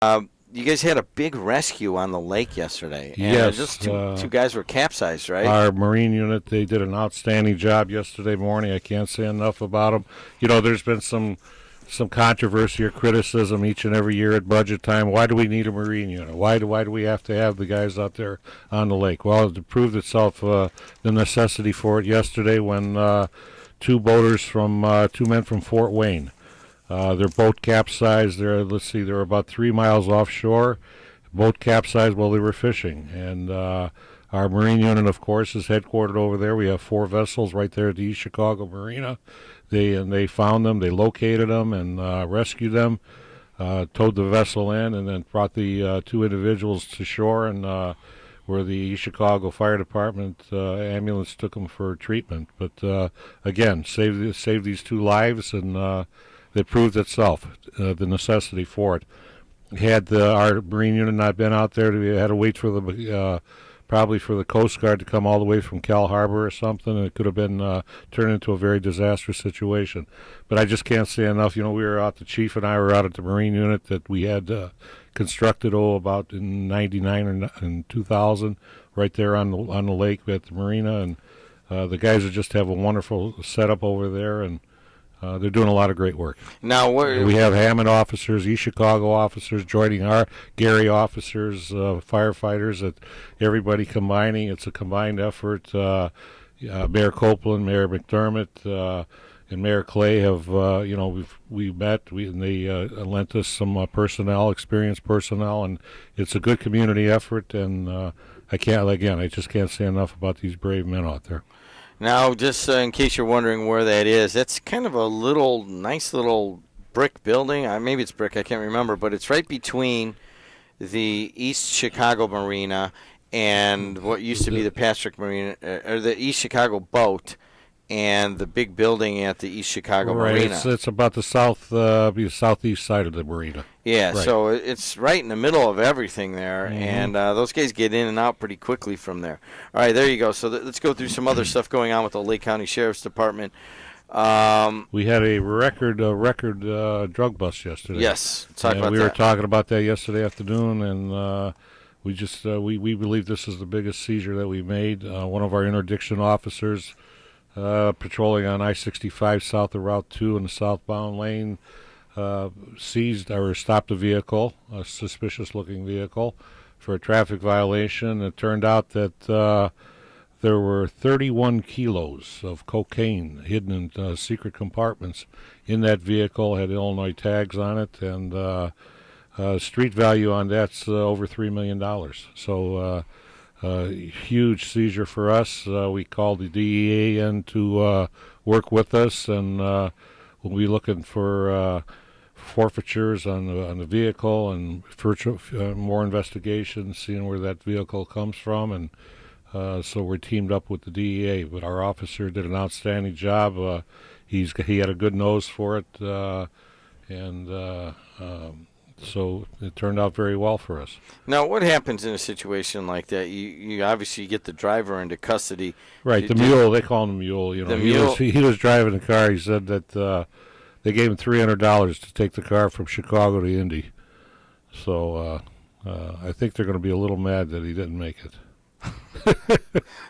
You guys had a big rescue on the lake yesterday. And Yes, just two guys were capsized, right? our Marine unit, they did an outstanding job yesterday morning. I can't say enough about them. There's been some controversy or criticism each and every year at budget time. Why do we need a Marine unit? Why do we have to have the guys out there on the lake? Well, it proved itself the necessity for it yesterday when two men from Fort Wayne. Their boat capsized. They're about 3 miles offshore. Boat capsized while they were fishing, and our Marine unit, of course, is headquartered over there. We have 4 vessels right there at the East Chicago Marina. They found them, they located them, and rescued them, towed the vessel in, and then brought the 2 individuals to shore, and where the East Chicago Fire Department ambulance took them for treatment. But again, saved these 2 lives, and it proved itself, the necessity for it. Had our Marine unit not been out there, we had to wait for probably for the Coast Guard to come all the way from Cal Harbor or something, and it could have been turned into a very disastrous situation. But I just can't say enough. We were out, the chief and I were out at the Marine unit that we had constructed about in '99 or in 2000, right there on the lake at the marina, and the guys just have a wonderful setup over there, and they're doing a lot of great work. Now, we have Hammond officers, East Chicago officers joining our Gary officers, firefighters, that everybody combining. It's a combined effort. Mayor Copeland, Mayor McDermott, and Mayor Clay have, we met, and they lent us some experienced personnel, and it's a good community effort. And I just can't say enough about these brave men out there. Now, just in case you're wondering where that is, that's kind of a nice little brick building. Maybe it's brick, I can't remember, but it's right between the East Chicago Marina and what used to be the Patrick Marina, or the East Chicago boat, and the big building at the East Chicago Marina. It's about the southeast side of the marina. Yeah, right. So it's right in the middle of everything there, and those guys get in and out pretty quickly from there. All right, there you go. So let's go through some other stuff going on with the Lake County Sheriff's Department. We had a record drug bust yesterday. Yes, talk about that. We were talking about that yesterday afternoon, and we believe this is the biggest seizure that we made. One of our interdiction officers, patrolling on I-65 south of Route 2 in the southbound lane, seized or stopped a vehicle, a suspicious-looking vehicle, for a traffic violation. It turned out that there were 31 kilos of cocaine hidden in secret compartments in that vehicle, had Illinois tags on it, and street value on that's over $3 million. So huge seizure for us. We called the DEA in to work with us, and we'll be looking for forfeitures on the vehicle and more investigations, seeing where that vehicle comes from. And so we're teamed up with the DEA. But our officer did an outstanding job. He had a good nose for it, and so it turned out very well for us. Now, what happens in a situation like that? You obviously get the driver into custody. Right, mule. They call him the mule. The mule. He was driving the car. He said that they gave him $300 to take the car from Chicago to Indy. So I think they're going to be a little mad that he didn't make it.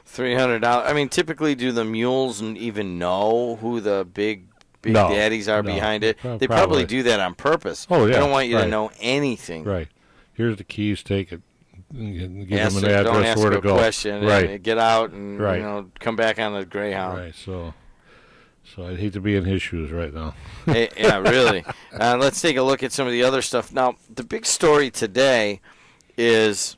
$300. I mean, typically, do the mules even know who the big daddies are behind it? They probably do that on purpose. Oh, yeah. They don't want you to know anything. Right. Here's the keys. Take it. Give them an address don't ask where to a go. Question. Right. And get out and come back on the Greyhound. Right. So I'd hate to be in his shoes right now. Yeah, really. Let's take a look at some of the other stuff. Now, the big story today is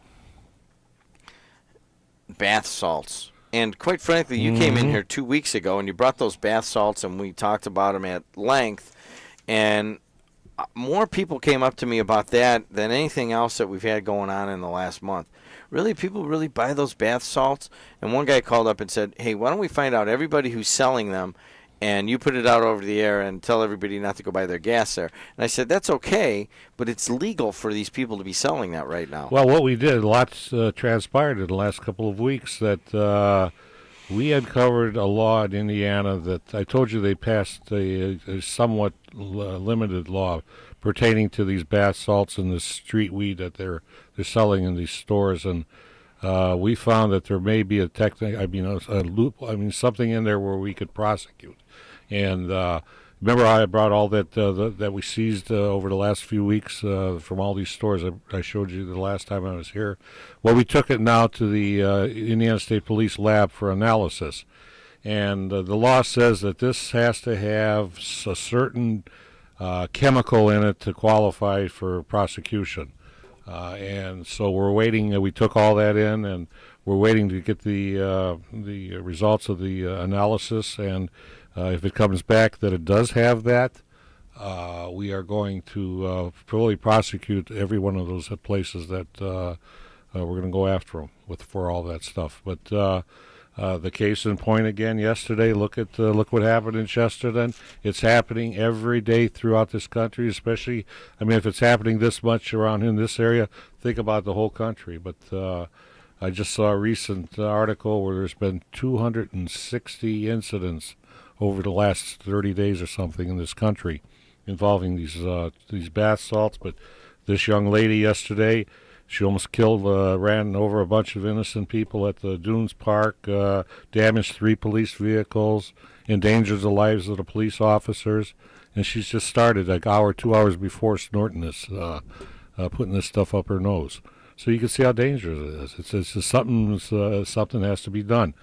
bath salts. And quite frankly, you came in here 2 weeks ago and you brought those bath salts, and we talked about them at length. And more people came up to me about that than anything else that we've had going on in the last month. Really, people really buy those bath salts? And one guy called up and said, hey, why don't we find out everybody who's selling them, and you put it out over the air and tell everybody not to go buy their gas there. And I said, that's okay, but it's legal for these people to be selling that right now. Well, what we did, lots transpired in the last couple of weeks, that we uncovered a law in Indiana that I told you they passed a somewhat limited law, pertaining to these bath salts and the street weed that they're selling in these stores. And we found that there may be a loop. Something in there where we could prosecute. And remember, I brought all that that we seized over the last few weeks from all these stores. I showed you the last time I was here. Well, we took it now to the Indiana State Police lab for analysis. And the law says that this has to have a certain chemical in it to qualify for prosecution. And so we're waiting. We took all that in, and we're waiting to get the results of the analysis. And if it comes back that it does have that, we are going to fully prosecute every one of those places that we're going to go after them for all that stuff. But the case in point again yesterday. Look what happened in Chesterton. It's happening every day throughout this country, especially. If it's happening this much around in this area, think about the whole country. But I just saw a recent article where there's been 260 incidents over the last 30 days or something in this country involving these bath salts. But this young lady yesterday, she almost ran over a bunch of innocent people at the Dunes Park, damaged 3 police vehicles, endangered the lives of the police officers, and she's just started 2 hours before snorting this, putting this stuff up her nose. So you can see how dangerous it is. It's just something has to be done.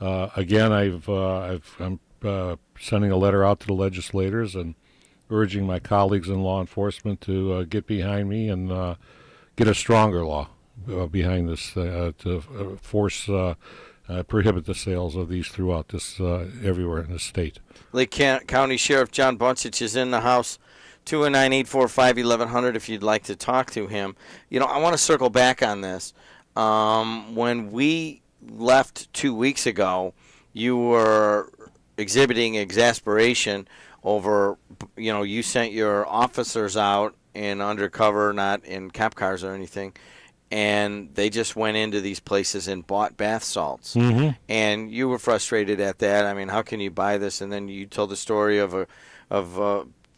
Again, I'm sending a letter out to the legislators and urging my colleagues in law enforcement to get behind me and get a stronger law behind this to prohibit the sales of these throughout this everywhere in the state. Lake County Sheriff John Buncich is in the house. 219-845-1100 if you'd like to talk to him. I want to circle back on this. When we left 2 weeks ago, you were exhibiting exasperation over, you sent your officers out in undercover, not in cop cars or anything, and they just went into these places and bought bath salts. Mm-hmm. And you were frustrated at that. How can you buy this? And then you told the story of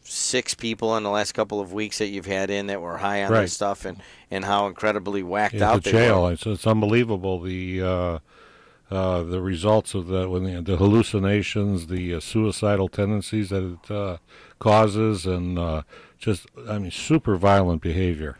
6 people in the last couple of weeks that you've had in that were high on this stuff, and how incredibly whacked out they were. It's unbelievable the results of the hallucinations, the suicidal tendencies that it causes, and super violent behavior.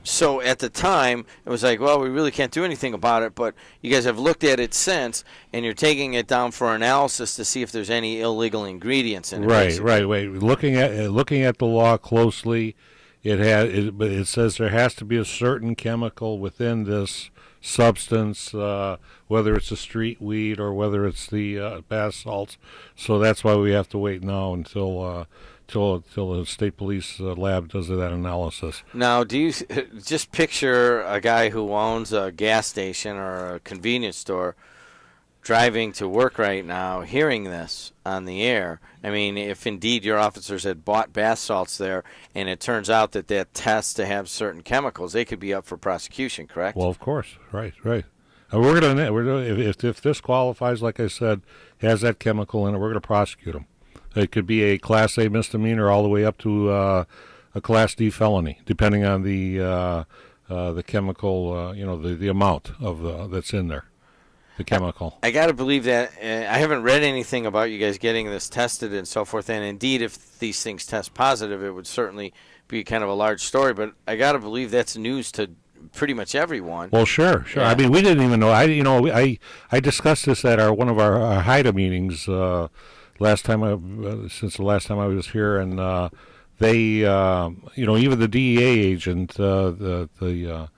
So at the time, it was like, well, we really can't do anything about it, but you guys have looked at it since, and you're taking it down for analysis to see if there's any illegal ingredients in it. Right. Looking at the law closely, it says there has to be a certain chemical within this substance, whether it's a street weed or whether it's the bath salts. So that's why we have to wait now until the state police lab does that analysis. Now, do you just picture a guy who owns a gas station or a convenience store driving to work right now, hearing this on the air? If indeed your officers had bought bath salts there, and it turns out that tests to have certain chemicals, they could be up for prosecution, correct? Well, of course, right. And we're gonna if this qualifies, like I said, has that chemical in it, we're gonna prosecute them. It could be a Class A misdemeanor all the way up to a Class D felony, depending on the chemical, the amount of that's in there, the chemical. I got to believe that. I haven't read anything about you guys getting this tested and so forth. And indeed, if these things test positive, it would certainly be kind of a large story. But I got to believe that's news to pretty much everyone. Well, sure. Yeah. We didn't even know. I discussed this at one of our HIDA meetings. Since the last time I was here, and they, even the DEA agent that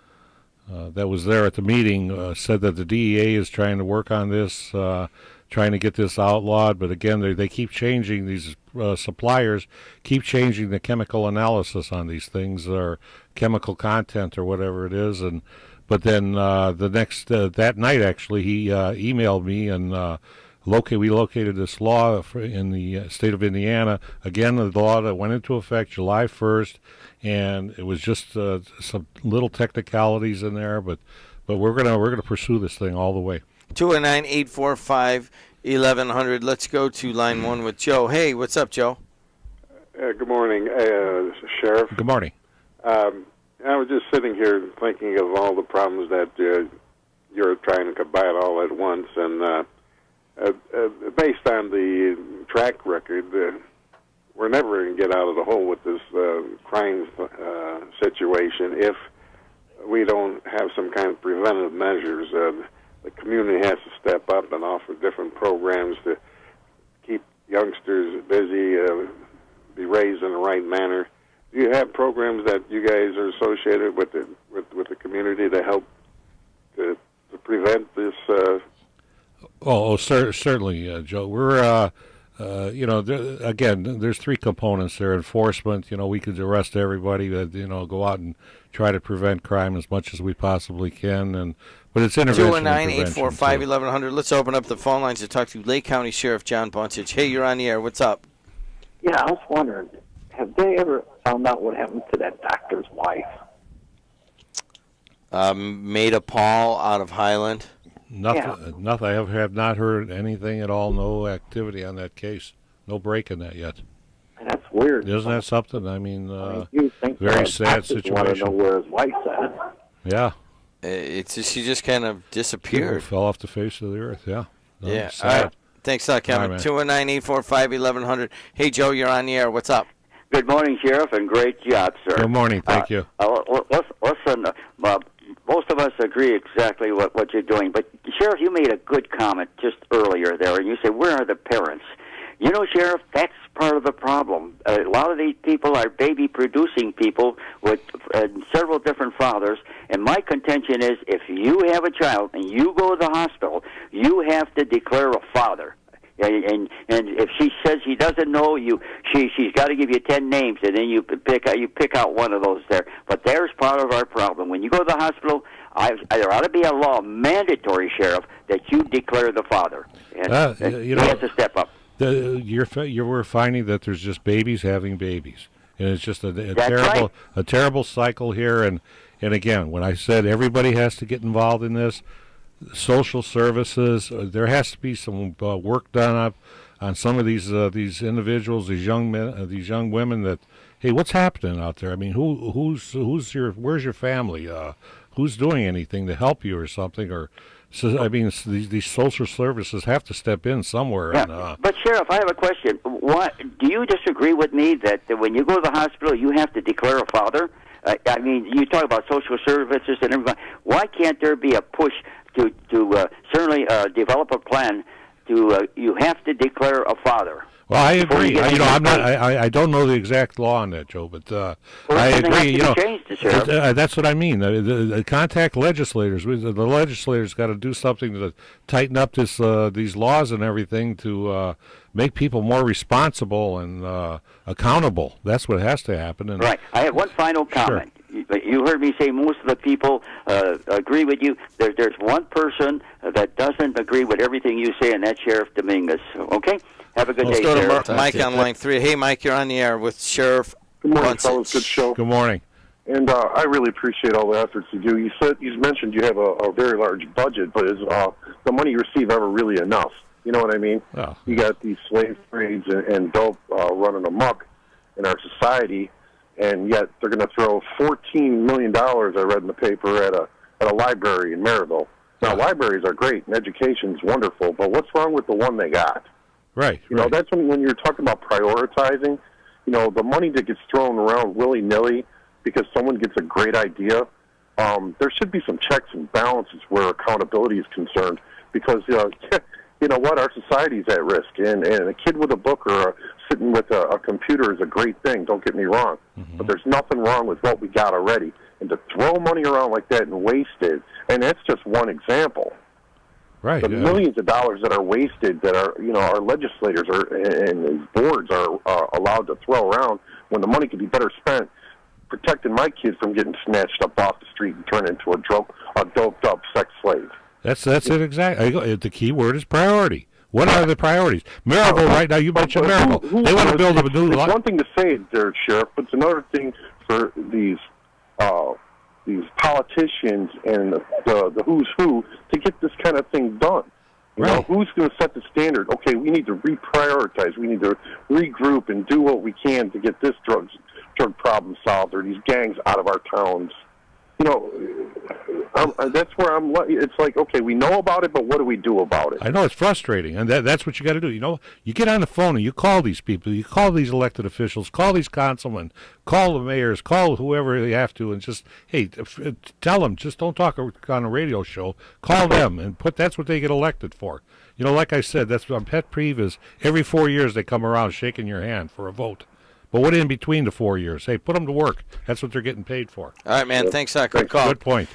was there at the meeting said that the DEA is trying to work on this, trying to get this outlawed. But again, they keep changing, these suppliers keep changing the chemical analysis on these things, or chemical content, or whatever it is. But then that night, actually, he emailed me and. We located this law in the state of Indiana. Again, the law that went into effect July 1st, and it was just some little technicalities in there, but we're gonna pursue this thing all the way. 219-845-1100. Let's go to line 1 with Joe. Hey, what's up, Joe? Good morning. Sheriff. Good morning. I was just sitting here thinking of all the problems that you're trying to combat all at once, and based on the track record, we're never going to get out of the hole with this crime situation if we don't have some kind of preventive measures. The community has to step up and offer different programs to keep youngsters busy, be raised in the right manner. Do you have programs that you guys are associated with the community to help to prevent this? Certainly, Joe. We're again, there's three components there. Enforcement. We could arrest everybody that go out and try to prevent crime as much as we possibly can, but it's intervention. 219-845-1100. Let's open up the phone lines to talk to Lake County Sheriff John Buncich. Hey, you're on the air. What's up? Yeah, I was wondering, have they ever found out what happened to that doctor's wife? Maida Paul out of Highland. Nothing. I have not heard anything at all. No activity on that case. No break in that yet. And that's weird. Isn't that something? I mean, you think very sad situation. Want to know where his wife's at? Yeah. She just kind of disappeared. Fell off the face of the earth. Yeah. No, yeah. Sad. All right. Thanks, Kevin. 219-845-1100. Hey, Joe, you're on the air. What's up? Good morning, Sheriff, and great job, sir. Good morning. Thank you. Listen, most of us agree exactly what you're doing, but Sheriff, you made a good comment just earlier there, and you said, where are the parents? Sheriff, that's part of the problem. A lot of these people are baby-producing people with several different fathers, and my contention is if you have a child and you go to the hospital, you have to declare a father. And if she says she doesn't know you, she's got to give you 10 names, and then you pick out one of those there. But there's part of our problem. When you go to the hospital, there ought to be a law mandatory, Sheriff, that you declare the father. And he has to step up. We're finding that there's just babies having babies, and it's just a terrible cycle here. And again, when I said everybody has to get involved in this. Social services, there has to be some work done up on some of these individuals, these young men, these young women. That hey, what's happening out there? I mean, where's your family? Who's doing anything to help you or something? Or so I mean, these social services have to step in somewhere. Yeah. And, but Sheriff, I have a question. Do you disagree with me that when you go to the hospital, you have to declare a father? I mean, you talk about social services and everything. Why can't there be a push to certainly develop a plan to you have to declare a father? Well, I agree. I don't know the exact law on that, Joe, but I agree. That's what I mean. The contact legislators. The legislators got to do something to tighten up these laws and everything to make people more responsible and accountable. That's what has to happen. And, right. I have one final comment. Sure. You heard me say most of the people agree with you. There's one person that doesn't agree with everything you say, and that's Sheriff Dominguez. Okay? Have a good day, Sheriff. Let's go to Mike on line 3. Hey, Mike, you're on the air with Sheriff Good morning, Buncich. fellas. Good show. Good morning. And I really appreciate all the efforts you do. You mentioned you have a very large budget, but is the money you receive ever really enough? You know what I mean? Oh. You got these slave trades and dope running amok in our society, and yet they're going to throw $14 million, I read in the paper, at a library in Maryville. Now, libraries are great, and education's wonderful, but what's wrong with the one they got? Right. You know, that's when you're talking about prioritizing, the money that gets thrown around willy-nilly because someone gets a great idea, there should be some checks and balances where accountability is concerned because, you know what, our society's at risk, and a kid with a book or sitting with a computer is a great thing, don't get me wrong, but there's nothing wrong with what we got already. And to throw money around like that and waste it, and that's just one example. Right. The millions of dollars that are wasted that our legislators and boards are allowed to throw around when the money could be better spent protecting my kids from getting snatched up off the street and turned into a doped up sex slave. That's it exactly. The key word is priority. What are the priorities? Maryville right now, you mentioned Maryville. They want to build a new It's one thing to say it there, Sheriff, but it's another thing for these politicians and the who's who to get this kind of thing done. You know, who's going to set the standard? Okay, we need to reprioritize. We need to regroup and do what we can to get this drugs drug problem solved or these gangs out of our towns. You know, that's where it's like, okay, we know about it, but what do we do about it? I know it's frustrating, and that's what you got to do. You know, you get on the phone and you call these people, you call these elected officials, call these councilmen, call the mayors, call whoever you have to, and just, hey, tell them, just don't talk on a radio show. Call them and that's what they get elected for. You know, like I said, that's my pet peeve is every 4 years they come around shaking your hand for a vote. But what in between the 4 years? Hey, put them to work. That's what they're getting paid for. All right, man. Thanks, good call. Good point.